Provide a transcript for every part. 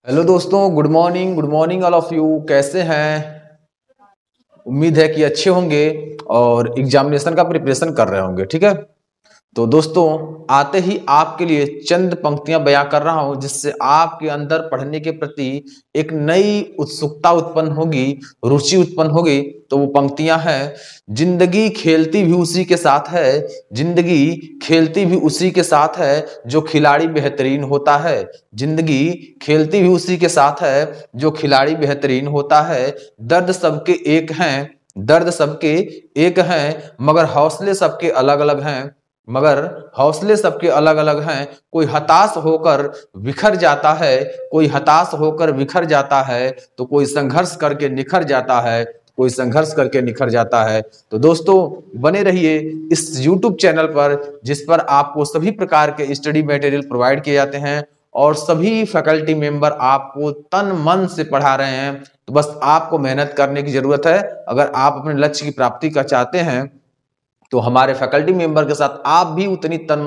Hello दोस्तों, good morning all of you. कैसे हैं? उम्मीद है कि अच्छे होंगे और एग्जामिनेशन का प्रिपरेशन कर रहे होंगे। ठीक है, तो दोस्तों आते ही आपके लिए चंद पंक्तियां बयां कर रहा हूं जिससे आपके अंदर पढ़ने के प्रति एक नई उत्सुकता उत्पन्न होगी, रुचि उत्पन्न होगी। तो वो पंक्तियां हैं, जिंदगी खेलती भी उसी के साथ है, जिंदगी खेलती भी उसी के साथ है जो खिलाड़ी बेहतरीन होता है, जिंदगी खेलती भी उसी के साथ है जो खिलाड़ी बेहतरीन होता है। दर्द सबके एक हैं, दर्द सबके एक हैं, मगर हौसले सबके अलग अलग हैं, मगर हौसले सबके अलग अलग हैं। कोई हताश होकर बिखर जाता है, कोई हताश होकर बिखर जाता है, तो कोई संघर्ष करके निखर जाता है, कोई संघर्ष करके निखर जाता है। तो दोस्तों बने रहिए इस YouTube चैनल पर, जिस पर आपको सभी प्रकार के स्टडी मटेरियल प्रोवाइड किए जाते हैं और सभी फैकल्टी मेंबर आपको तन मन से पढ़ा रहे हैं। तो बस आपको मेहनत करने की जरूरत है। अगर आप अपने लक्ष्य की प्राप्ति का चाहते हैं तो हमारे फैकल्टी मेंबर के साथ आप भी उतनी तन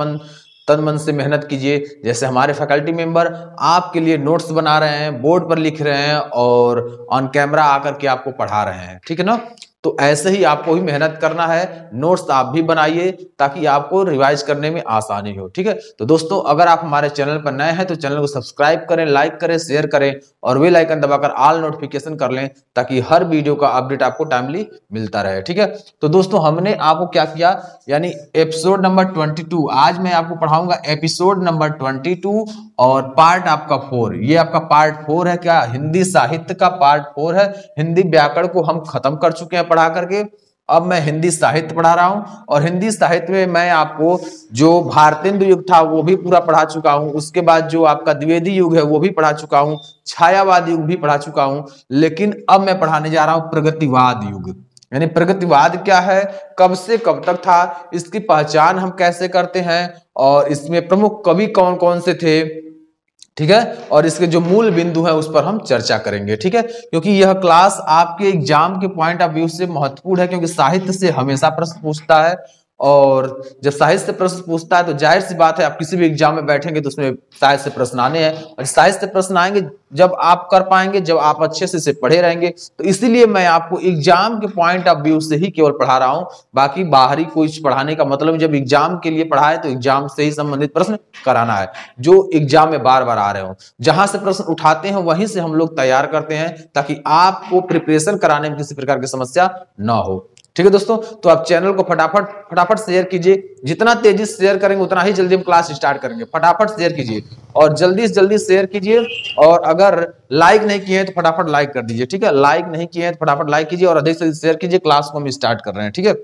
मन से मेहनत कीजिए जैसे हमारे फैकल्टी मेंबर आपके लिए नोट्स बना रहे हैं, बोर्ड पर लिख रहे हैं और ऑन कैमरा आकर के आपको पढ़ा रहे हैं। ठीक है ना? तो ऐसे ही आपको भी मेहनत करना है, नोट्स आप भी बनाइए ताकि आपको रिवाइज करने में आसानी हो। ठीक है, तो दोस्तों अगर आप हमारे चैनल पर नए हैं तो चैनल को सब्सक्राइब करें, लाइक करें, शेयर करें और बेल आइकन दबाकर ऑल नोटिफिकेशन कर लें ताकि हर वीडियो का अपडेट आपको टाइमली मिलता रहे। ठीक है, तो दोस्तों हमने आपको क्या किया, यानी एपिसोड नंबर 22, आज मैं आपको पढ़ाऊंगा एपिसोड नंबर 22 और पार्ट आपका 4। ये आपका पार्ट 4 है। क्या? हिंदी साहित्य का पार्ट 4 है। हिंदी व्याकरण को हम खत्म कर चुके हैं पढ़ा करके, अब मैं हिंदी साहित्य पढ़ा रहा हूं और हिंदी साहित्य में मैं आपको जो भारतेंदु युग था वो भी पूरा पढ़ा चुका हूं, उसके बाद जो आपका द्विवेदी युग है वो भी पढ़ा चुका हूं, छायावाद युग भी पढ़ा चुका हूं, लेकिन अब मैं पढ़ाने जा रहा हूं प्रगतिवाद युग। यानी प्रगतिवाद क्या है, कब से कब तक था, इसकी पहचान हम कैसे करते हैं और इसमें प्रमुख कवि कौन कौन से थे। ठीक है, और इसके जो मूल बिंदु है उस पर हम चर्चा करेंगे। ठीक है, क्योंकि यह क्लास आपके एग्जाम के पॉइंट ऑफ व्यू से महत्वपूर्ण है, क्योंकि साहित्य से हमेशा प्रश्न पूछता है और जब साहित्य से प्रश्न पूछता है तो जाहिर सी बात है आप किसी भी एग्जाम में बैठेंगे तो उसमें साहित्य से प्रश्न आने हैं और साहित्य से प्रश्न आएंगे जब आप कर पाएंगे, जब आप अच्छे से इसे पढ़े रहेंगे। तो इसीलिए मैं आपको एग्जाम के पॉइंट ऑफ व्यू से ही केवल पढ़ा रहा हूं, बाकी बाहरी कुछ पढ़ाने का मतलब जब एग्जाम के लिए पढ़ाए तो एग्जाम से ही संबंधित प्रश्न कराना है जो एग्जाम में बार बार आ रहे हो। जहां से प्रश्न उठाते हैं वहीं से हम लोग तैयार करते हैं ताकि आपको प्रिपरेशन कराने में किसी प्रकार की समस्या ना हो। ठीक है दोस्तों, तो आप चैनल को फटाफट शेयर कीजिए, जितना तेजी से शेयर करेंगे उतना ही जल्दी हम क्लास स्टार्ट करेंगे। फटाफट शेयर कीजिए और जल्दी से जल्दी शेयर कीजिए और अगर लाइक नहीं किए हैं तो फटाफट लाइक कर दीजिए। ठीक है, लाइक नहीं किए हैं तो फटाफट लाइक कीजिए और अधिक से अधिक शेयर कीजिए। क्लास को हम स्टार्ट कर रहे हैं। ठीक है,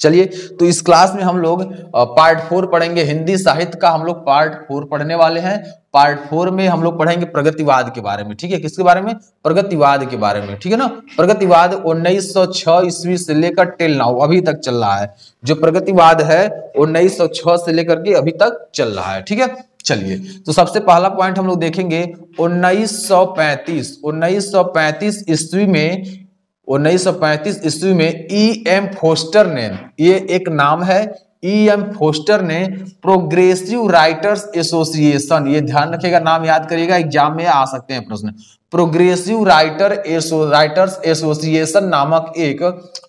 चलिए, तो इस क्लास में हम लोग पार्ट 4 पढ़ेंगे। हिंदी साहित्य का हम लोग पार्ट 4 पढ़ने वाले हैं। पार्ट 4 में हम लोग पढ़ेंगे प्रगतिवाद के बारे में। ठीक है, किसके बारे में? प्रगतिवाद के बारे में। ठीक है ना? प्रगतिवाद 1906 ईस्वी से लेकर टिल नाउ अभी तक चल रहा है। जो प्रगतिवाद है 1906 से लेकर के अभी तक चल रहा है। ठीक है, चलिए, तो सबसे पहला पॉइंट हम लोग देखेंगे 1935 ईस्वी में। 1935 ईस्वी में E.M. फोस्टर ने, ये एक नाम है, E.M. फोस्टर ने प्रोग्रेसिव राइटर्स एसोसिएशन, ये ध्यान रखिएगा, नाम याद करिएगा, एग्जाम में आ सकते हैं प्रश्न। प्रोग्रेसिव राइटर्स एसोसिएशन नामक एक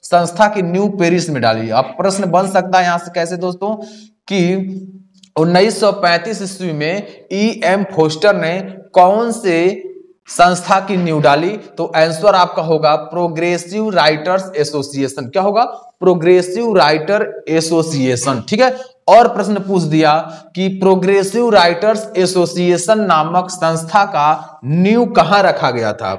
संस्था की न्यू पेरिस में डाली। अब प्रश्न बन सकता है यहां से कैसे दोस्तों कि 1935 ईस्वी में E.M. फोस्टर ने कौन से संस्था की न्यू डाली? तो आंसर आपका होगा प्रोग्रेसिव राइटर्स एसोसिएशन। क्या होगा? Progressive writer association. ठीक है, और प्रश्न पूछ दिया कि प्रोग्रेसिव राइटर्स एसोसिएशन नामक संस्था का न्यू कहां रखा गया था?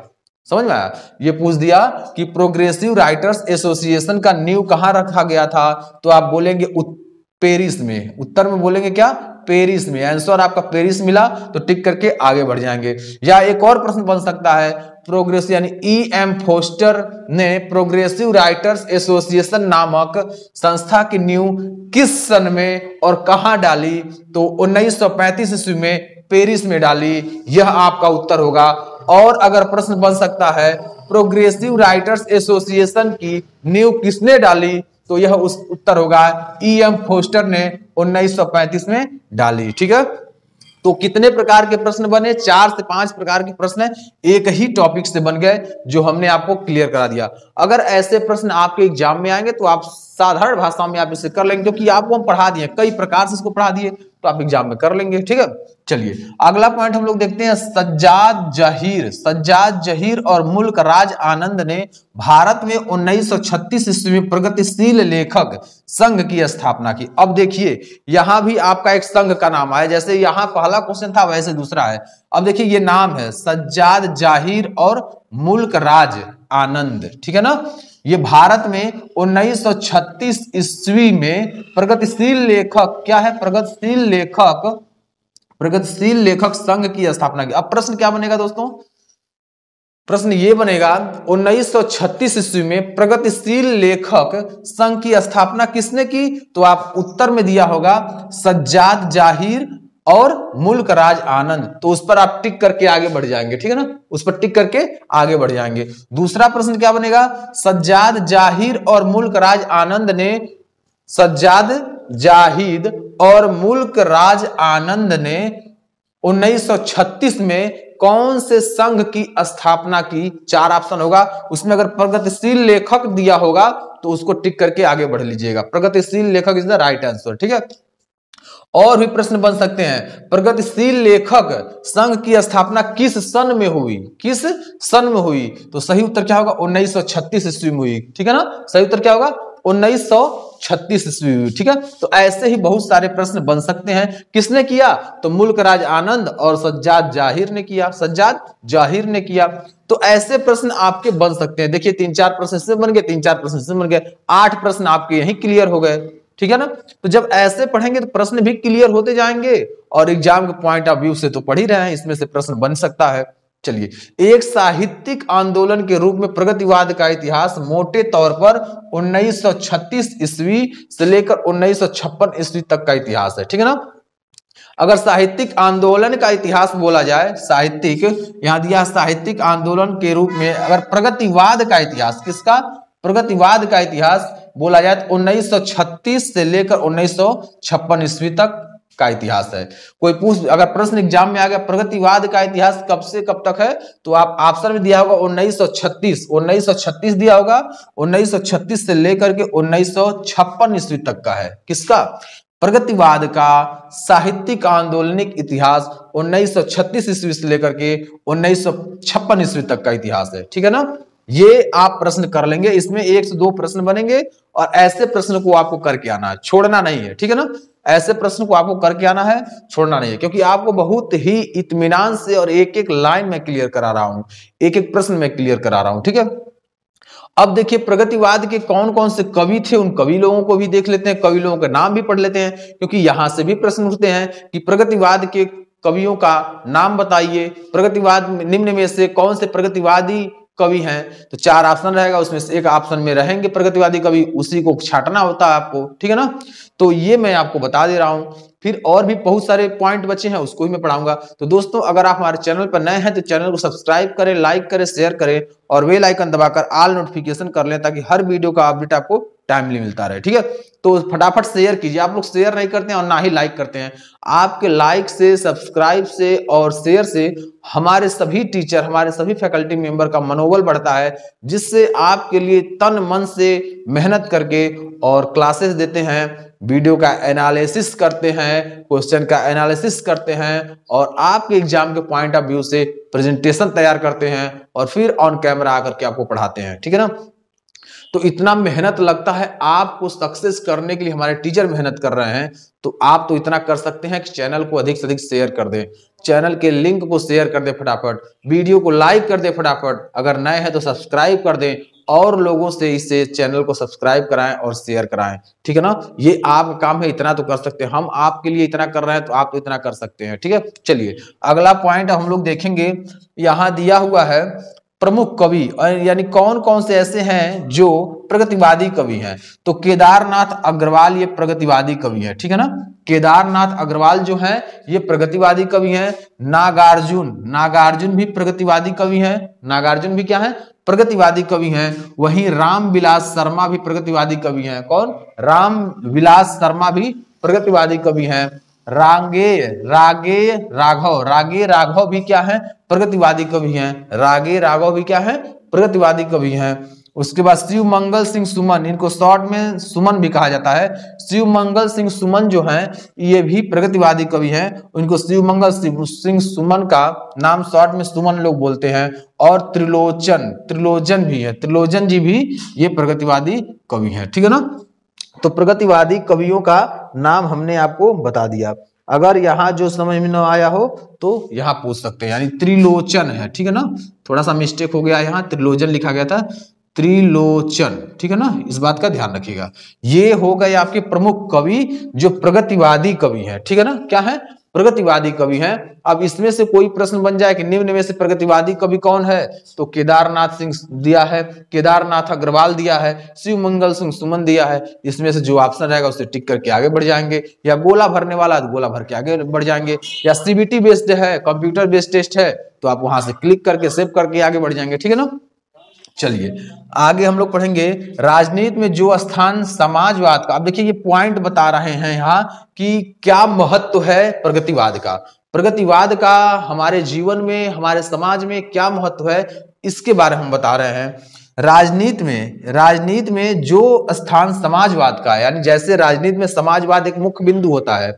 समझ में आया? ये पूछ दिया कि प्रोग्रेसिव राइटर्स एसोसिएशन का न्यू कहां रखा गया था, तो आप बोलेंगे पेरिस में। उत्तर में बोलेंगे क्या? पेरिस में। आंसर आपका पेरिस मिला तो टिक करके आगे बढ़ जाएंगे। या एक और प्रश्न बन सकता है, प्रोग्रेसिव यानी E.M. फोस्टर ने प्रोग्रेसिव राइटर्स एसोसिएशन नामक संस्था की नींव किस सन में और कहां डाली? तो 1935 ईस्वी में पेरिस में डाली। यह आपका उत्तर होगा। और अगर प्रश्न बन सकता है प्रोग्रेसिव राइटर्स एसोसिएशन की नींव किसने डाली, तो यह उस उत्तर होगा E.M. फोस्टर ने 1935 में डाली। ठीक है, तो कितने प्रकार के प्रश्न बने? 4 से 5 प्रकार के प्रश्न एक ही टॉपिक से बन गए, जो हमने आपको क्लियर करा दिया। अगर ऐसे प्रश्न आपके एग्जाम में आएंगे तो आप साधारण भाषा में आप इसे कर लेंगे, क्योंकि आपको हम पढ़ा दिए, कई प्रकार से इसको पढ़ा दिए, तो आप एग्जाम में कर लेंगे। ठीक है, चलिए अगला पॉइंट हम लोग देखते हैं। सज्जाद जहीर और मुल्क राज आनंद ने भारत में 1936 ईस्वी में प्रगतिशील लेखक संघ की स्थापना की। अब देखिए यहां भी आपका एक संघ का नाम आया, जैसे यहां पहला क्वेश्चन था वैसे दूसरा है। अब देखिए ये नाम है सज्जाद जाहिर और मुल्क राज आनंद, ठीक है ना। ये भारत में 1936 ईस्वी में प्रगतिशील लेखक, क्या है? प्रगतिशील लेखक संघ की स्थापना की। अब प्रश्न क्या बनेगा दोस्तों? प्रश्न ये बनेगा 1936 ईस्वी में प्रगतिशील लेखक संघ की स्थापना किसने की? तो आप उत्तर में दिया होगा सज्जाद जाहिर और मुल्क राज आनंद, तो उस पर आप टिक करके आगे बढ़ जाएंगे, ठीक है ना, उस पर टिक करके आगे बढ़ जाएंगे। दूसरा प्रश्न क्या बनेगा? सज्जाद जाहिर और मुल्क राज आनंद ने, सज्जाद जाहिद और मुल्क राज आनंद ने 1936 में कौन से संघ की स्थापना की? 4 ऑप्शन होगा, उसमें अगर प्रगतिशील लेखक दिया होगा तो उसको टिक करके आगे बढ़ लीजिएगा। प्रगतिशील लेखक इज द राइट आंसर, ठीक है। और भी प्रश्न बन सकते हैं, प्रगतिशील लेखक संघ की स्थापना किस सन में हुई? किस सन में हुई? तो सही उत्तर क्या होगा? 1936 ईस्वी में हुई, ठीक है ना। सही उत्तर क्या होगा? 1936 ईस्वी में, ठीक है। तो ऐसे ही बहुत सारे प्रश्न बन सकते हैं। किसने किया? तो मुल्क राज आनंद और सज्जाद जाहिर ने किया, सज्जाद जाहिर ने किया। तो ऐसे प्रश्न आपके बन सकते हैं। देखिए 3-4 प्रश्न इससे बन गए, 3-4 प्रश्न इससे बन गए, 8 प्रश्न आपके यही क्लियर हो गए, ठीक है ना। तो जब ऐसे पढ़ेंगे तो प्रश्न भी क्लियर होते जाएंगे, और एग्जाम के पॉइंट ऑफ व्यू से तो पढ़ ही रहे हैं, इसमें से प्रश्न बन सकता है। चलिए, एक साहित्यिक आंदोलन के रूप में प्रगतिवाद का इतिहास मोटे तौर पर 1936 ईस्वी से लेकर 1956 ईस्वी तक का इतिहास है, ठीक है ना। अगर साहित्यिक आंदोलन का इतिहास बोला जाए, साहित्यिक, यहां दिया साहित्यिक आंदोलन के रूप में अगर प्रगतिवाद का इतिहास, किसका? प्रगतिवाद का इतिहास बोला जाए तो 1936 से लेकर 1956 ईस्वी तक का इतिहास है। कोई पूछ, अगर प्रश्न एग्जाम में आ गया प्रगतिवाद का इतिहास कब से कब तक है, तो आप ऑप्शन में दिया होगा 1936 दिया होगा, 1936 से लेकर के 1956 ईस्वी तक का है। किसका? प्रगतिवाद का साहित्यिक आंदोलनिक इतिहास 1936 ईस्वी से लेकर के 1956 ईस्वी तक का इतिहास है, ठीक है ना। ये आप प्रश्न कर लेंगे, इसमें 1 से 2 प्रश्न बनेंगे, और ऐसे प्रश्न को आपको करके आना है, छोड़ना नहीं है, ठीक है ना। ऐसे प्रश्न को आपको करके आना है, छोड़ना नहीं है, क्योंकि आपको बहुत ही इत्मीनान से और एक एक लाइन में क्लियर करा रहा हूं, एक एक प्रश्न में क्लियर करा रहा हूं, ठीक है। अब देखिए प्रगतिवाद के कौन कौन से कवि थे, उन कवि लोगों को भी देख लेते हैं, कवि लोगों के नाम भी पढ़ लेते हैं, क्योंकि यहां से भी प्रश्न उठते हैं कि प्रगतिवाद के कवियों का नाम बताइए, प्रगतिवाद निम्न में से कौन से प्रगतिवादी कवि हैं। तो 4 ऑप्शन रहेगा, उसमें से एक ऑप्शन में रहेंगे प्रगतिवादी कवि, उसी को छांटना होता है आपको, ठीक है ना। तो ये मैं आपको बता दे रहा हूं। फिर और भी बहुत सारे पॉइंट बचे हैं, उसको ही मैं पढ़ाऊंगा। तो दोस्तों अगर आप हमारे चैनल पर नए हैं तो चैनल को सब्सक्राइब करें, लाइक करें, शेयर करें, और बेल आइकन दबाकर ऑल नोटिफिकेशन कर लें, ताकि हर वीडियो का अपडेट आपको टाइमली मिलता रहे, ठीक है। तो फटाफट शेयर कीजिए, आप लोग शेयर नहीं करते हैं और ना ही लाइक करते हैं। आपके लाइक से, सब्सक्राइब से और शेयर से हमारे सभी टीचर, हमारे सभी फैकल्टी मेंबर का मनोबल बढ़ता है, जिससे आपके लिए तन मन से मेहनत करके और क्लासेस देते हैं, वीडियो का एनालिसिस करते हैं, क्वेश्चन का एनालिसिस करते हैं, और आपके एग्जाम के पॉइंट ऑफ व्यू से प्रेजेंटेशन तैयार करते हैं, और फिर ऑन कैमरा आकर के आपको पढ़ाते हैं, ठीक है ना। तो इतना मेहनत लगता है आपको सक्सेस करने के लिए, हमारे टीचर मेहनत कर रहे हैं, तो आप तो इतना कर सकते हैं कि चैनल को अधिक से अधिक शेयर कर दें, चैनल के लिंक को शेयर कर दें फटाफट, वीडियो को लाइक कर दें फटाफट, अगर नए हैं तो सब्सक्राइब कर दें, और लोगों से इसे चैनल को सब्सक्राइब कराएं और शेयर कराएं, ठीक है ना। ये आपका काम है, इतना तो कर सकते हैं, हम आपके लिए इतना कर रहे हैं तो आप तो इतना कर सकते हैं, ठीक है। चलिए अगला पॉइंट हम लोग देखेंगे, यहां दिया हुआ है प्रमुख कवि, यानी कौन कौन से ऐसे हैं जो प्रगतिवादी कवि हैं। तो केदारनाथ अग्रवाल ये प्रगतिवादी कवि है, ठीक है ना। केदारनाथ अग्रवाल जो हैं ये प्रगतिवादी कवि हैं। नागार्जुन भी प्रगतिवादी कवि हैं, नागार्जुन भी क्या है? प्रगतिवादी कवि हैं। वहीं रामविलास शर्मा भी प्रगतिवादी कवि हैं। कौन? रामविलास शर्मा भी प्रगतिवादी कवि हैं। रागे रागे राघव, रागे राघव भी क्या है? प्रगतिवादी कवि हैं। रागे राघव भी क्या है? प्रगतिवादी कवि हैं। उसके बाद शिव मंगल सिंह सुमन, इनको शॉर्ट में सुमन भी कहा जाता है। शिव मंगल सिंह सुमन जो हैं ये भी प्रगतिवादी कवि हैं। उनको शिव मंगल सिंह सुमन का नाम शॉर्ट में सुमन लोग बोलते हैं। और त्रिलोचन भी है, त्रिलोचन जी भी ये प्रगतिवादी कवि हैं। ठीक है ना। तो प्रगतिवादी कवियों का नाम हमने आपको बता दिया। अगर यहाँ जो समझ में न आया हो तो यहाँ पूछ सकते हैं, यानी त्रिलोचन है। ठीक है ना, थोड़ा सा मिस्टेक हो गया, यहाँ त्रिलोचन लिखा गया था, त्रिलोचन। ठीक है ना, इस बात का ध्यान रखिएगा। ये हो गए आपके प्रमुख कवि जो प्रगतिवादी कवि हैं। ठीक है ना, क्या है? प्रगतिवादी कवि हैं। अब इसमें से कोई प्रश्न बन जाए कि निम्न में से प्रगतिवादी कवि कौन है, तो केदारनाथ सिंह दिया है, केदारनाथ अग्रवाल दिया है, शिव मंगल सिंह सुमन दिया है। इसमें से जो ऑप्शन रहेगा उसे टिक करके आगे बढ़ जाएंगे, या गोला भरने वाला तो गोला भर के आगे बढ़ जाएंगे, या सीबीटी बेस्ड है, कंप्यूटर बेस्ड टेस्ट है, तो आप वहां से क्लिक करके सेव करके आगे बढ़ जाएंगे। ठीक है ना। चलिए आगे हम लोग पढ़ेंगे राजनीति में जो स्थान समाजवाद का। अब देखिए ये पॉइंट बता रहे हैं यहाँ कि क्या महत्व है प्रगतिवाद का। प्रगतिवाद का हमारे जीवन में, हमारे समाज में क्या महत्व है, इसके बारे में हम बता रहे हैं। राजनीति में जो स्थान समाजवाद का है, यानी जैसे राजनीति में समाजवाद एक मुख्य बिंदु होता है,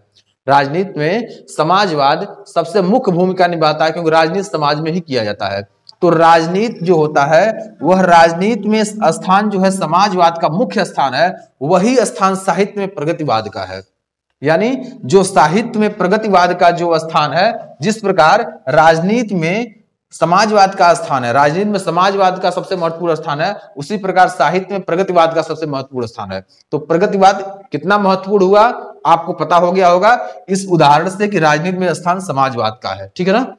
राजनीति में समाजवाद सबसे मुख्य भूमिका निभाता है, क्योंकि राजनीति समाज में ही किया जाता है। तो राजनीति जो होता है वह राजनीति में स्थान जो है समाजवाद का मुख्य स्थान है, वही स्थान साहित्य में प्रगतिवाद का है। यानी जो साहित्य में प्रगतिवाद का जो स्थान है, जिस प्रकार राजनीति में समाजवाद का स्थान है, राजनीति में समाजवाद का सबसे महत्वपूर्ण स्थान है, उसी प्रकार साहित्य में प्रगतिवाद का सबसे महत्वपूर्ण स्थान है। तो प्रगतिवाद कितना महत्वपूर्ण हुआ आपको पता हो गया होगा इस उदाहरण से कि राजनीति में स्थान समाजवाद का है। ठीक है ना।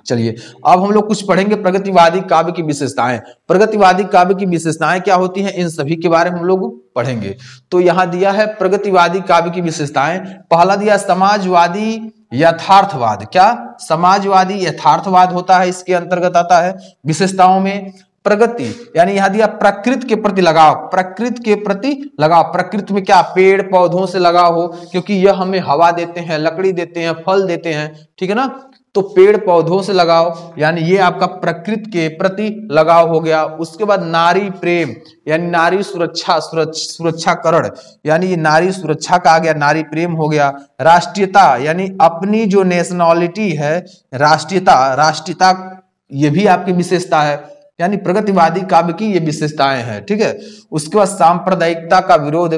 चलिए अब हम लोग कुछ पढ़ेंगे प्रगतिवादी काव्य की विशेषताएं। प्रगतिवादी काव्य की विशेषताएं क्या होती हैं, इन सभी के बारे में हम लोग पढ़ेंगे। तो यहां दिया है प्रगतिवादी काव्य की विशेषताएं। पहला दिया समाजवादी यथार्थवाद। क्या? समाजवादी यथार्थवाद होता है, इसके अंतर्गत आता है। विशेषताओं में प्रगति, यानी यहां दिया प्रकृति के प्रति लगाव, प्रकृति के प्रति लगाव। प्रकृति में क्या? पेड़ पौधों से लगाव हो, क्योंकि यह हमें हवा देते हैं, लकड़ी देते हैं, फल देते हैं। ठीक है ना। तो पेड़ पौधों से लगाव, यानी ये आपका प्रकृति के प्रति लगाव हो गया। उसके बाद नारी प्रेम, यानी नारी सुरक्षाकरण, यानी ये नारी सुरक्षा का आ गया, नारी प्रेम हो गया। राष्ट्रीयता, यानी अपनी जो नेशनलिटी है, राष्ट्रीयता ये भी आपकी विशेषता है, यानी प्रगतिवादी काव्य की ये विशेषताएं हैं। ठीक है। उसके बाद सांप्रदायिकता का विरोध,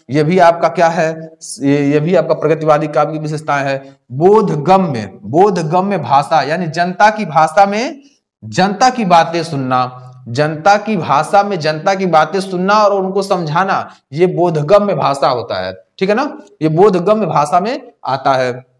ये भी आपका क्या है, ये भी आपका प्रगतिवादी काव्य की विशेषताएं है। बोधगम्य भाषा, यानी जनता की भाषा में जनता की बातें सुनना, जनता की भाषा में जनता की बातें सुनना और उनको समझाना, ये बोधगम्य भाषा होता है। ठीक है ना, ये बोधगम्य भाषा में आता है।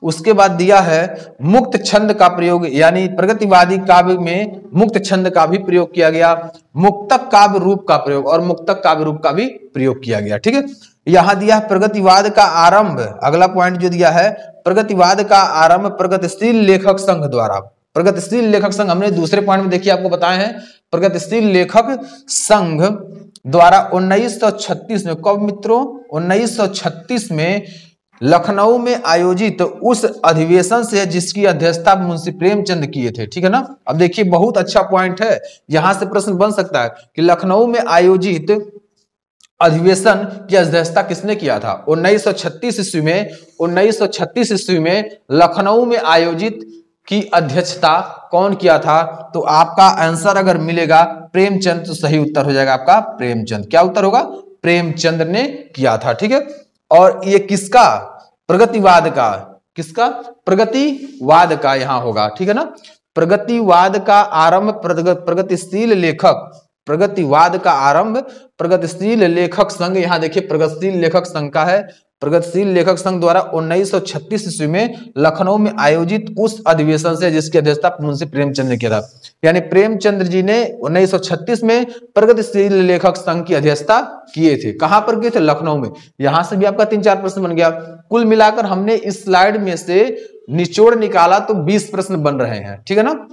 उसके बाद दिया है मुक्त छंद का प्रयोग, यानी प्रगतिवादी काव्य में मुक्त छंद का भी प्रयोग किया गया। मुक्तक काव्य रूप का प्रयोग और मुक्तक काव्य रूप का भी प्रयोग किया गया। ठीक है। यहां दिया है प्रगतिवाद का आरंभ, अगला पॉइंट जो दिया है प्रगतिवाद का आरंभ प्रगतिशील लेखक संघ द्वारा। प्रगतिशील लेखक संघ हमने दूसरे पॉइंट में देखिए आपको बताए हैं, प्रगतिशील लेखक संघ द्वारा 1936 में, कब मित्रों? 1936 में लखनऊ में आयोजित उस अधिवेशन से जिसकी अध्यक्षता मुंशी प्रेमचंद किए थे। ठीक है ना। अब देखिए बहुत अच्छा पॉइंट है, यहां से प्रश्न बन सकता है कि लखनऊ में आयोजित अधिवेशन की अध्यक्षता किसने किया था? 1936 ईस्वी में, 1936 ईस्वी में लखनऊ में आयोजित की अध्यक्षता कौन किया था? तो आपका आंसर अगर मिलेगा प्रेमचंद, तो सही उत्तर हो जाएगा आपका प्रेमचंद। क्या उत्तर होगा? प्रेमचंद ने किया था। ठीक है। और ये किसका? प्रगतिवाद का। किसका? प्रगतिवाद का यहां होगा। ठीक है ना। प्रगतिवाद का आरंभ प्रगतिशील लेखक, प्रगतिवाद का आरंभ प्रगतिशील लेखक संघ, यहां देखिए प्रगतिशील लेखक संघ का है। प्रगतिशील लेखक संघ द्वारा 1936 ईस्वी में लखनऊ में आयोजित उस अधिवेशन से जिसकी अध्यक्षता मुंशी प्रेमचंद ने किया था। यानी प्रेमचंद जी ने 1936 में प्रगतिशील लेखक संघ की अध्यक्षता किए थे। कहां पर किए थे? लखनऊ में। यहां से भी आपका 3-4 प्रश्न बन गया। कुल मिलाकर हमने इस स्लाइड में से निचोड़ निकाला तो 20 प्रश्न बन रहे हैं। ठीक है ना।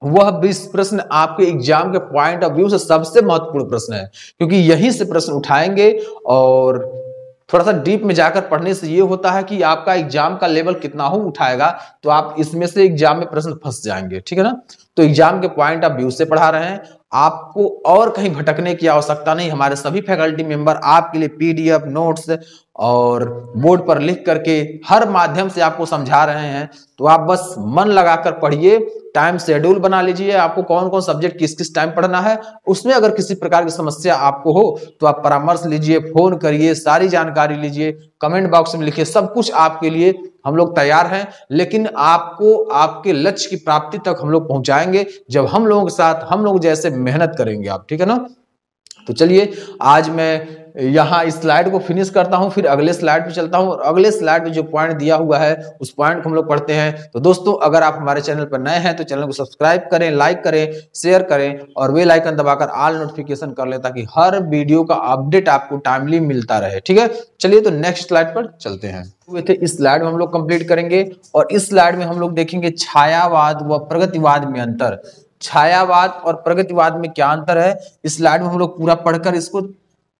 वह 20 प्रश्न आपके एग्जाम के पॉइंट ऑफ व्यू से सबसे महत्वपूर्ण प्रश्न है, क्योंकि यहीं से प्रश्न उठाएंगे और थोड़ा सा डीप में जाकर पढ़ने से ये होता है कि आपका एग्जाम का लेवल कितना हो उठाएगा, तो आप इसमें से एग्जाम में प्रश्न फंस जाएंगे, ठीक है ना। तो एग्जाम के पॉइंट ऑफ व्यू से पढ़ा रहे हैं, आपको और कहीं भटकने की आवश्यकता नहीं। हमारे सभी फैकल्टी मेंबर आपके लिए पीडीएफ नोट्स और बोर्ड पर लिख करके हर माध्यम से आपको समझा रहे हैं। तो आप बस मन लगाकर पढ़िए, टाइम शेड्यूल बना लीजिए, आपको कौन कौन सब्जेक्ट किस किस टाइम पढ़ना है। उसमें अगर किसी प्रकार की समस्या आपको हो तो आप परामर्श लीजिए, फोन करिए, सारी जानकारी लीजिए, कमेंट बॉक्स में लिखिए, सब कुछ आपके लिए हम लोग तैयार हैं। लेकिन आपको आपके लक्ष्य की प्राप्ति तक हम लोग पहुंचाएंगे जब हम लोगों के साथ हम लोग जैसे मेहनत करेंगे आप, ठीक है ना। तो चलिए आज मैं यहाँ इस स्लाइड को फिनिश करता हूँ, फिर अगले स्लाइड पे चलता हूँ और अगले स्लाइड में जो पॉइंट दिया हुआ है उस पॉइंट को हम लोग पढ़ते हैं। तो दोस्तों अगर आप हमारे चैनल पर नए हैं तो चैनल को सब्सक्राइब करें, लाइक करें, शेयर करें और बेल आइकन दबाकर ऑल नोटिफिकेशन कर लें ताकि हर वीडियो का अपडेट आपको टाइमली मिलता रहे, ठीक है। चलिए तो नेक्स्ट स्लाइड पर चलते हैं। इस स्लाइड में हम लोग कंप्लीट करेंगे और इस स्लाइड में हम लोग देखेंगे छायावाद व प्रगतिवाद में अंतर। छायावाद और प्रगतिवाद में क्या अंतर है, इस स्लाइड में हम लोग पूरा पढ़कर इसको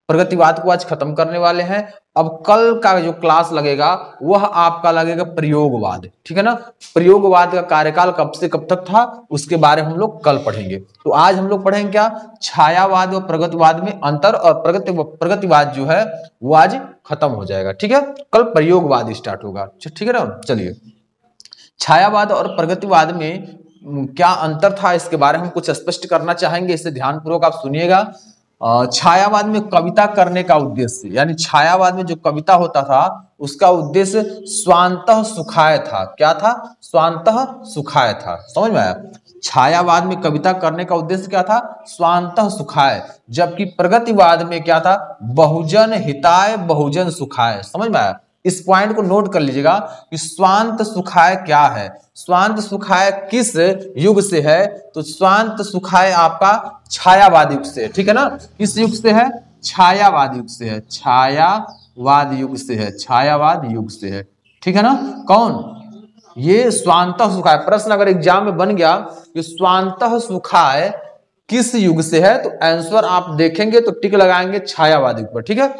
प्रगतिवाद को आज खत्म करने वाले हैं। अब कल का जो क्लास लगेगा वह आपका लगेगा प्रयोगवाद, ठीक है ना। प्रयोगवाद का कार्यकाल कब से कब तक था उसके बारे में हम लोग कल पढ़ेंगे। तो आज हम लोग पढ़ेंगे क्या, छायावाद और प्रगतिवाद में अंतर, और प्रगतिवाद जो है वो आज खत्म हो जाएगा, ठीक है। कल प्रयोगवाद स्टार्ट होगा, ठीक है ना। चलिए छायावाद और प्रगतिवाद में क्या अंतर था इसके बारे में हम कुछ स्पष्ट करना चाहेंगे, इसे ध्यानपूर्वक आप सुनिएगा। छायावाद में कविता करने का उद्देश्य, यानी छायावाद में जो कविता होता था उसका उद्देश्य स्वांतः सुखाय था। क्या था, स्वांतः सुखाय था, समझ में आया। छायावाद में कविता करने का उद्देश्य क्या था, स्वांतः सुखाय, जबकि प्रगतिवाद में क्या था, बहुजन हिताय बहुजन सुखाय, समझ में आया। इस पॉइंट को नोट कर लीजिएगा कि स्वांत सुखाय क्या है, स्वांत सुखाय किस युग से है, तो स्वांत सुखाय आपका छायावाद युग से, ठीक है ना। किस युग से है, छायावाद युग से है, छायावाद युग से है, छायावाद युग से है, ठीक है ना। कौन, ये स्वांतः सुखाय। प्रश्न अगर एग्जाम में बन गया कि स्वांतः सुखाय किस युग से है, तो आंसर आप देखेंगे तो टिक लगाएंगे छायावाद युग पर, ठीक है।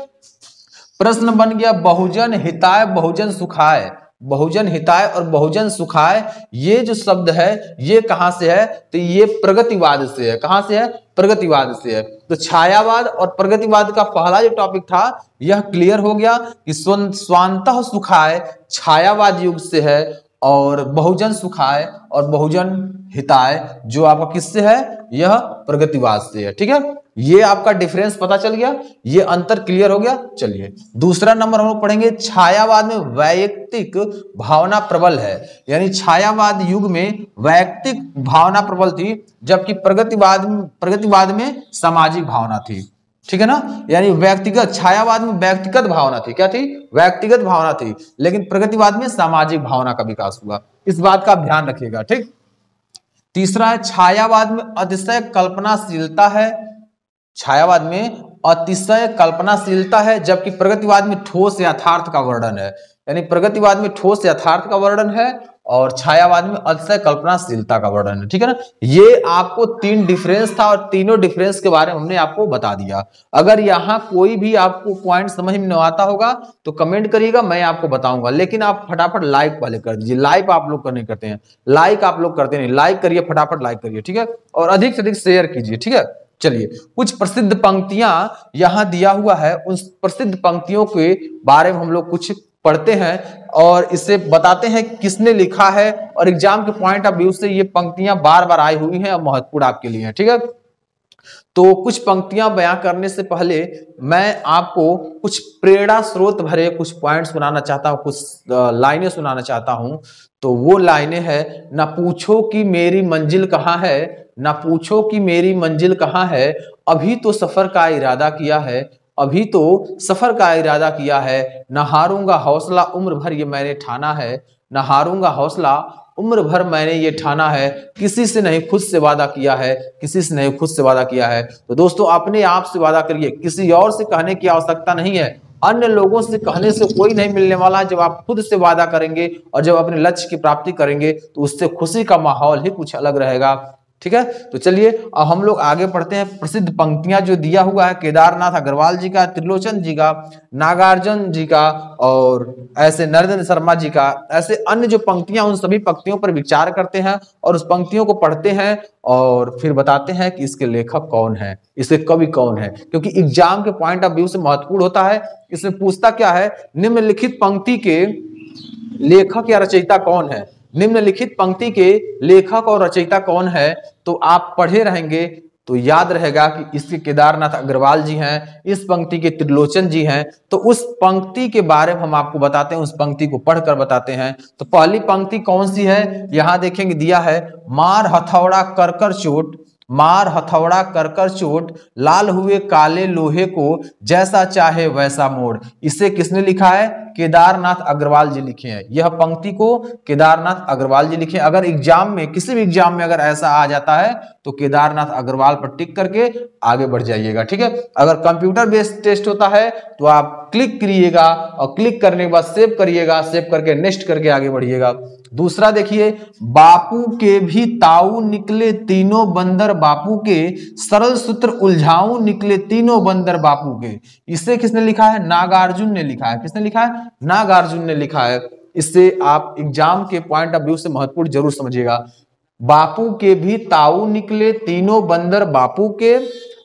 प्रश्न बन गया बहुजन हिताय बहुजन सुखाय, बहुजन हिताय और बहुजन सुखाय ये जो शब्द है ये कहां से है, तो ये प्रगतिवाद से है। कहां से है, प्रगतिवाद से है। तो छायावाद और प्रगतिवाद का पहला जो टॉपिक था यह क्लियर हो गया कि स्वांतः सुखाय छायावाद युग से है और बहुजन सुखाय और बहुजन हिताय जो आपका किससे है, यह प्रगतिवाद से है, ठीक है। ये आपका डिफरेंस पता चल गया, ये अंतर क्लियर हो गया। चलिए दूसरा नंबर हम लोग पढ़ेंगे, छायावाद में वैयक्तिक भावना प्रबल है, यानी छायावाद युग में वैयक्तिक भावना प्रबल थी, जबकि प्रगतिवाद में सामाजिक भावना थी, ठीक है ना। यानी व्यक्तिगत, छायावाद में व्यक्तिगत भावना थी, क्या थी, व्यक्तिगत भावना थी, लेकिन प्रगतिवाद में सामाजिक भावना का विकास हुआ। इस बात का आप ध्यान रखिएगा, ठीक। तीसरा है छायावाद में अतिशय कल्पनाशीलता है, छायावाद में अतिशय कल्पनाशीलता है, जबकि प्रगतिवाद में ठोस यथार्थ का वर्णन है। यानी प्रगतिवाद में ठोस यथार्थ का वर्णन है और छायावाद में अतिशय कल्पनाशीलता का वर्णन है, ठीक है ना। ये आपको तीन डिफरेंस था और तीनों डिफरेंस के बारे में हमने आपको बता दिया। अगर यहाँ कोई भी आपको पॉइंट समझ में न आता होगा तो कमेंट करिएगा, मैं आपको बताऊंगा। लेकिन आप फटाफट लाइक वाले कर दीजिए, लाइक आप लोग नहीं करते हैं, लाइक आप लोग करते नहीं, लाइक करिए, फटाफट लाइक करिए, ठीक है। और अधिक से अधिक शेयर कीजिए, ठीक है। चलिए कुछ प्रसिद्ध पंक्तियां यहां दिया हुआ है, उन प्रसिद्ध पंक्तियों के बारे में हम लोग कुछ पढ़ते हैं और इसे बताते हैं किसने लिखा है, और एग्जाम के पॉइंट ऑफ व्यू से ये पंक्तियां बार बार आई हुई हैं और महत्वपूर्ण आपके लिए हैं, ठीक है। तो कुछ पंक्तियां बयां करने से पहले मैं आपको कुछ प्रेरणा स्रोत भरे कुछ पॉइंट सुनाना चाहता हूं, कुछ लाइनें सुनाना चाहता हूं। तो वो लाइनें हैं, ना पूछो कि मेरी मंजिल कहाँ है, ना पूछो कि मेरी मंजिल कहाँ है, अभी तो सफर का इरादा किया है, अभी तो सफर का इरादा किया है, न हारूंगा हौसला उम्र भर ये मैंने ठाना है, न हारूंगा हौसला उम्र भर मैंने ये ठाना है, किसी से नहीं खुद से वादा किया है, किसी से नहीं खुद से वादा किया है। तो दोस्तों अपने आप से वादा करिए, किसी और से कहने की आवश्यकता नहीं है, अन्य लोगों से कहने से कोई नहीं मिलने वाला है। जब आप खुद से वादा करेंगे और जब अपने लक्ष्य की प्राप्ति करेंगे तो उससे खुशी का माहौल ही कुछ अलग रहेगा। ठीक है। तो चलिए अब हम लोग आगे पढ़ते हैं। प्रसिद्ध पंक्तियां जो दिया हुआ है केदारनाथ अग्रवाल जी का, त्रिलोचन जी का, नागार्जुन जी का और ऐसे नरेंद्र शर्मा जी का, ऐसे अन्य जो पंक्तियां, उन सभी पंक्तियों पर विचार करते हैं और उस पंक्तियों को पढ़ते हैं और फिर बताते हैं कि इसके लेखक कौन है, इसके कवि कौन है, क्योंकि एग्जाम के पॉइंट ऑफ व्यू से महत्वपूर्ण होता है। इसमें पूछता क्या है, निम्नलिखित पंक्ति के लेखक या रचयिता कौन है, निम्नलिखित पंक्ति के लेखक और रचयिता कौन है। तो आप पढ़े रहेंगे तो याद रहेगा कि इसके केदारनाथ अग्रवाल जी हैं, इस पंक्ति के त्रिलोचन जी हैं। तो उस पंक्ति के बारे में हम आपको बताते हैं, उस पंक्ति को पढ़कर बताते हैं। तो पहली पंक्ति कौन सी है, यहां देखेंगे दिया है, मार हथौड़ा कर कर चोट, मार हथौड़ा कर कर चोट, लाल हुए काले लोहे को जैसा चाहे वैसा मोड़। इसे किसने लिखा है, केदारनाथ अग्रवाल जी लिखे हैं। यह पंक्ति को केदारनाथ अग्रवाल जी लिखे हैं। अगर एग्जाम में, किसी भी एग्जाम में अगर ऐसा आ जाता है तो केदारनाथ अग्रवाल पर टिक करके आगे बढ़ जाइएगा, ठीक है। अगर कंप्यूटर बेस्ड टेस्ट होता है तो आप क्लिक करिएगा और क्लिक करने के बाद सेव करिएगा, सेव करके नेक्स्ट करके आगे बढ़िएगा। दूसरा देखिए, बापू के भी ताऊ निकले तीनों बंदर बापू के, सरल सूत्र उलझाऊ निकले तीनों बंदर बापू के। इसे किसने लिखा है, नागार्जुन ने लिखा है। किसने लिखा है, नागार्जुन ने लिखा है। इससे आप एग्जाम के पॉइंट ऑफ व्यू से महत्वपूर्ण जरूर समझिएगा। बापू के भी ताऊ निकले तीनों बंदर बापू के,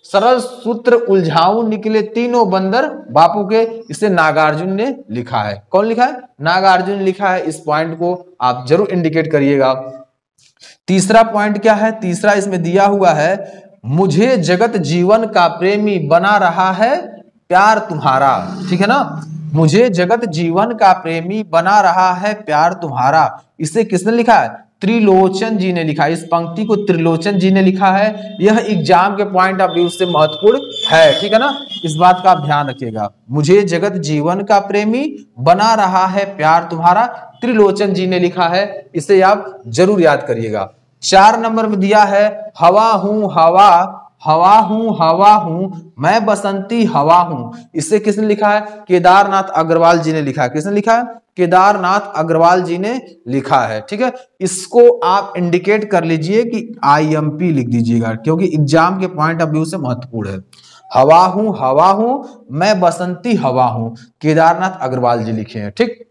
सरल सूत्र उलझाऊ निकले तीनों बंदर बापू के। इसे नागार्जुन ने लिखा है। कौन लिखा है, नागार्जुन ने लिखा है। इस पॉइंट को आप जरूर इंडिकेट करिएगा। तीसरा पॉइंट क्या है, तीसरा इसमें दिया हुआ है, मुझे जगत जीवन का प्रेमी बना रहा है प्यार तुम्हारा। ठीक है ना, मुझे जगत जीवन का प्रेमी बना रहा है प्यार तुम्हारा। इसे किसने लिखा है, त्रिलोचन जी ने लिखा है। इस पंक्ति को त्रिलोचन जी ने लिखा है। यह एग्जाम के पॉइंट ऑफ व्यू से महत्वपूर्ण है, ठीक है ना, इस बात का आप ध्यान रखिएगा। मुझे जगत जीवन का प्रेमी बना रहा है प्यार तुम्हारा, त्रिलोचन जी ने लिखा है। इसे आप जरूर याद करिएगा। 4 नंबर में दिया है, हवा हूं हवा, हवा हूं हवा हूं, मैं बसंती हवा हूं। इसे किसने लिखा है, केदारनाथ अग्रवाल जी ने लिखा है। किसने लिखा है, केदारनाथ अग्रवाल जी ने लिखा है, ठीक है। इसको आप इंडिकेट कर लीजिए कि IMP लिख दीजिएगा, क्योंकि एग्जाम के पॉइंट ऑफ व्यू से महत्वपूर्ण है। हवा हूं मैं बसंती हवा हूं, केदारनाथ अग्रवाल जी लिखे हैं, ठीक।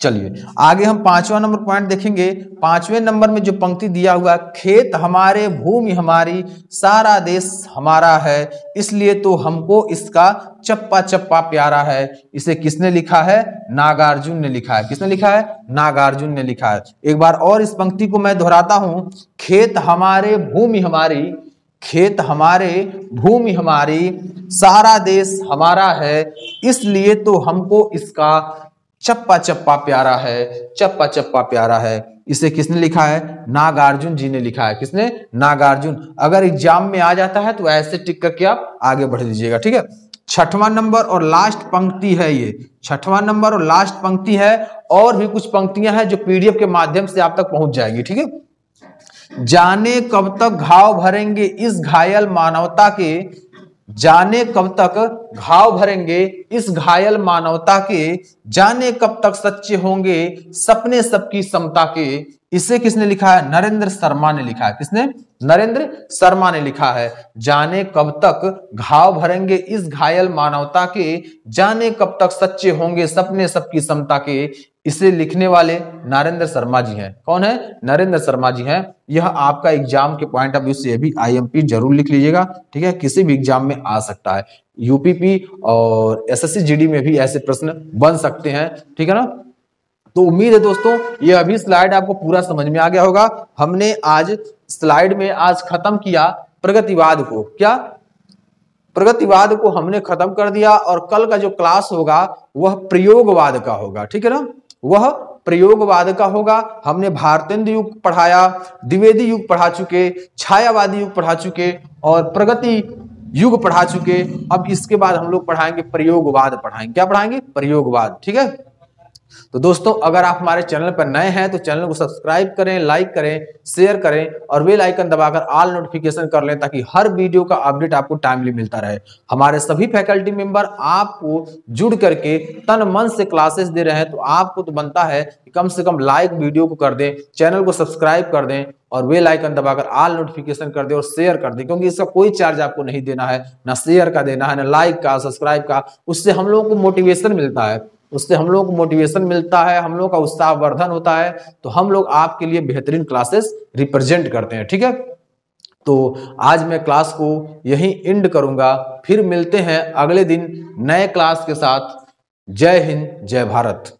चलिए आगे हम 5वां नंबर पॉइंट देखेंगे। 5वें नंबर में जो पंक्ति दिया हुआ, खेत हमारे भूमि हमारी सारा देश हमारा है, इसलिए तो हमको इसका चप्पा चप्पा प्यारा है। इसे किसने लिखा है, नागार्जुन ने लिखा है। किसने लिखा है, नागार्जुन ने लिखा है। एक बार और इस पंक्ति को मैं दोहराता हूं, खेत हमारे भूमि हमारी, खेत हमारे भूमि हमारी सारा देश हमारा है, इसलिए तो हमको इसका चप्पा चप्पा प्यारा है, चप्पा चप्पा प्यारा है। इसे किसने लिखा है, नागार्जुन जी ने लिखा है। किसने, नागार्जुन। अगर एग्जाम में आ जाता है तो ऐसे टिक करके आप आगे बढ़ लीजिएगा, ठीक है। 6वां नंबर और लास्ट पंक्ति है ये, 6वां नंबर और लास्ट पंक्ति है। और भी कुछ पंक्तियां हैं जो PDF के माध्यम से आप तक पहुंच जाएगी, ठीक है। जाने कब तक घाव भरेंगे इस घायल मानवता के, जाने कब तक घाव भरेंगे इस घायल मानवता के, जाने कब तक सच्चे होंगे सपने सबकी समता के। इसे किसने लिखा है, नरेंद्र शर्मा ने लिखा है। किसने, नरेंद्र शर्मा ने लिखा है। जाने कब तक घाव भरेंगे इस घायल मानवता के, जाने कब तक सच्चे होंगे सपने सबकी समता के। इसे लिखने वाले नरेंद्र शर्मा जी हैं। कौन है, नरेंद्र शर्मा जी हैं। यह आपका एग्जाम के पॉइंट ऑफ व्यू से भी IMP जरूर लिख लीजिएगा, ठीक है। किसी भी एग्जाम में आ सकता है, UPP और SSC GD में भी ऐसे प्रश्न बन सकते हैं, ठीक है ना। तो उम्मीद है दोस्तों ये अभी स्लाइड आपको पूरा समझ में आ गया होगा। हमने आज स्लाइड में आज खत्म किया प्रगतिवाद को, क्या, प्रगतिवाद को हमने खत्म कर दिया। और कल का जो क्लास होगा वह प्रयोगवाद का होगा, ठीक है ना, वह प्रयोगवाद का होगा। हमने भारतेंदु युग पढ़ाया, द्विवेदी युग पढ़ा चुके, छायावादी युग पढ़ा चुके और प्रगति युग पढ़ा चुके। अब इसके बाद हम लोग पढ़ाएंगे प्रयोगवाद, पढ़ाएंगे क्या, पढ़ाएंगे प्रयोगवाद, ठीक है। तो दोस्तों अगर आप हमारे चैनल पर नए हैं तो चैनल को सब्सक्राइब करें, लाइक करें, शेयर करें और बेल आइकन दबाकर ऑल नोटिफिकेशन कर लें ताकि हर वीडियो का अपडेट आपको टाइमली मिलता रहे। हमारे सभी फैकल्टी मेंबर आपको जुड़ करके तन मन से क्लासेस दे रहे हैं, तो आपको तो बनता है कि कम से कम लाइक वीडियो को कर दें, चैनल को सब्सक्राइब कर दें और बेल आइकन दबाकर ऑल नोटिफिकेशन कर दें और शेयर कर दें, क्योंकि इसका कोई चार्ज आपको नहीं देना है, ना शेयर का देना है, ना लाइक का, सब्सक्राइब का। उससे हम लोगों को मोटिवेशन मिलता है, उससे हम लोगों को मोटिवेशन मिलता है, हम लोग का उत्साहवर्धन होता है, तो हम लोग आपके लिए बेहतरीन क्लासेस रिप्रेजेंट करते हैं। ठीक है, तो आज मैं क्लास को यहीं एंड करूंगा, फिर मिलते हैं अगले दिन नए क्लास के साथ। जय हिंद, जय भारत।